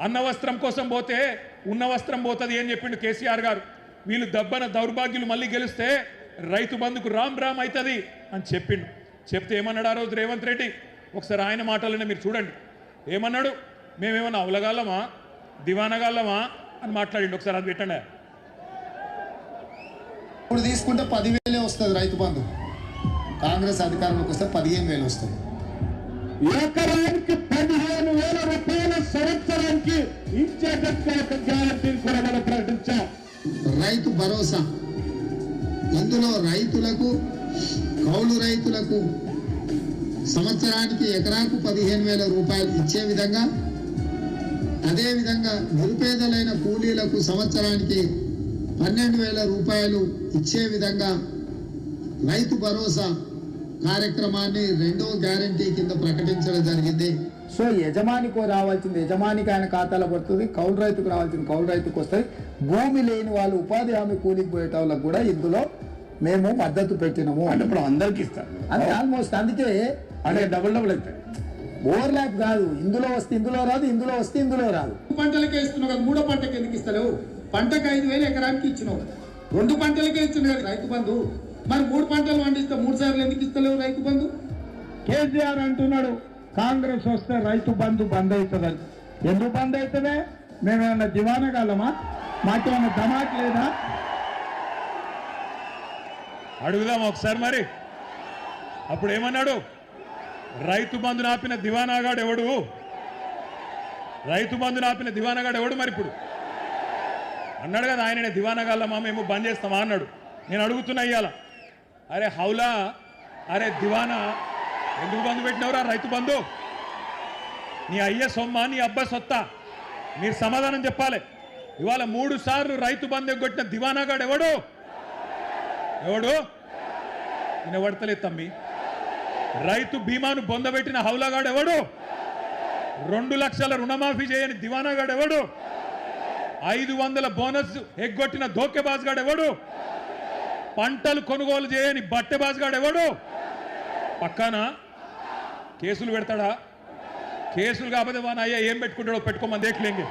అన్న వస్త్రం కోసం పోతే ఉన్న వస్త్రం పోతుంది అని చెప్పిండు కేసీఆర్ గారు. వీళ్ళు దబ్బన దౌర్భాగ్యులు మళ్ళీ గెలిస్తే రైతు బంధుకు రామ్ రామ్ అవుతుంది అని చెప్పిండు. చెప్తే ఏమన్నాడు ఆ రోజు రేవంత్ రెడ్డి? ఒకసారి ఆయన మాటలనే మీరు చూడండి. ఏమన్నాడు? మేమేమన్నా అవలగాలమా దివానగాళ్ళమా అని మాట్లాడిండు. ఒకసారి అది పెట్టండి. ఇప్పుడు తీసుకుంటే 10,000 వస్తుంది రైతు బంధు. కాంగ్రెస్ అధికారంలోకి వస్తే 15,000 వస్తుంది. ఎకరానికి 15,000 రూపాయల సంవత్సరానికి ఇచ్చేటట్టు ఒక గ్యారంటీని కూడా మనం ప్రకటించాం. రైతు భరోసా, ఇందులో రైతులకు కౌలు రైతులకు సంవత్సరానికి ఎకరాకు 15,000 రూపాయలు ఇచ్చే విధంగా, అదేవిధంగా నిరుపేదలైన కూలీలకు సంవత్సరానికి 12,000 రూపాయలు ఇచ్చే విధంగా రైతు భరోసా కార్యక్రమాన్ని రెండవ గ్యారంటీ కింద ప్రకటించడం జరిగింది. సో యజమానికి రావాల్సింది యజమానికి ఆయన ఖాతాలో పడుతుంది, కౌలు రైతుకు రావాల్సింది కౌలు రైతుకు వస్తుంది. భూమి లేని వాళ్ళు ఉపాధి హామీ కూలికి పోయేట వాళ్ళకు కూడా ఇందులో మేము మద్దతు పెట్టినాము. అంటే ఇప్పుడు అందరికి ఇస్తారు అంటే ఆల్మోస్ట్. అందుకే అంటే డబుల్ అవుతాయి. ఓవర్లాప్ కాదు. ఇందులో వస్తే ఇందులో రాదు, ఇందులో వస్తే ఇందులో రాదు. పంటలకే ఇస్తున్నావు కదా, 3వ పంటకి ఎందుకు ఇస్తలేవు? పంటకు 5,000 ఎకరానికి ఇచ్చినావు, 2 పంటలకే ఇచ్చినావు కదా రైతు బంధు. మరి 3 పంటలు పండిస్తే 3 సార్లు ఎందుకు ఇస్తలేవు రైతు బంధు? కేసీఆర్ అంటున్నాడు కాంగ్రెస్ వస్తే రైతు బంధు బంద్ అవుతుందని. ఎందుకు బంద్ అవుతుందే? మేమేమన్నా దివానగాలమా? మాకేమన్నా ధమాక్ లేదా? అడుగుదాం ఒకసారి మరి. అప్పుడు ఏమన్నాడు? రైతు బంధు నాపిన దివానాగాడు ఎవడు? రైతు బంధు నాపిన దివానాగాడు ఎవడు? మరి ఇప్పుడు అన్నాడు కదా ఆయననే దివానగాళ్ళమా మేము బంద్ చేస్తామా అన్నాడు. నేను అడుగుతున్నా ఇయ్యాల, అరే హౌలా, అరే దివానా, ఎందుకు బంధు పెట్టినవరా రైతు బంధు? నీ అయ్య సొమ్మ, నీ అబ్బ సొత్తా? మీరు సమాధానం చెప్పాలి. ఇవాళ 3 సార్లు రైతు బంధు ఎగ్గొట్టిన దివానాగాడు ఎవడు? ఎవడు? నేను పడతలేదు తమ్మి. రైతు బీమాను బొందబెట్టిన హౌలాగాడు ఎవడు? 2 లక్షల రుణమాఫీ చేయని దివానాగాడు ఎవడు? 500 బోనస్ ఎగ్గొట్టిన ధోకెబాజ్గాడు ఎవడు? పంటలు కొనుగోలు చేయని బట్టెబాజ్గాడు ఎవడు? పక్కన కేసులు పెడతాడా? కేసులు కాకపోతే వాన అయ్యా ఏం పెట్టుకుంటాడో పెట్టుకోమని దేఖలేంగే.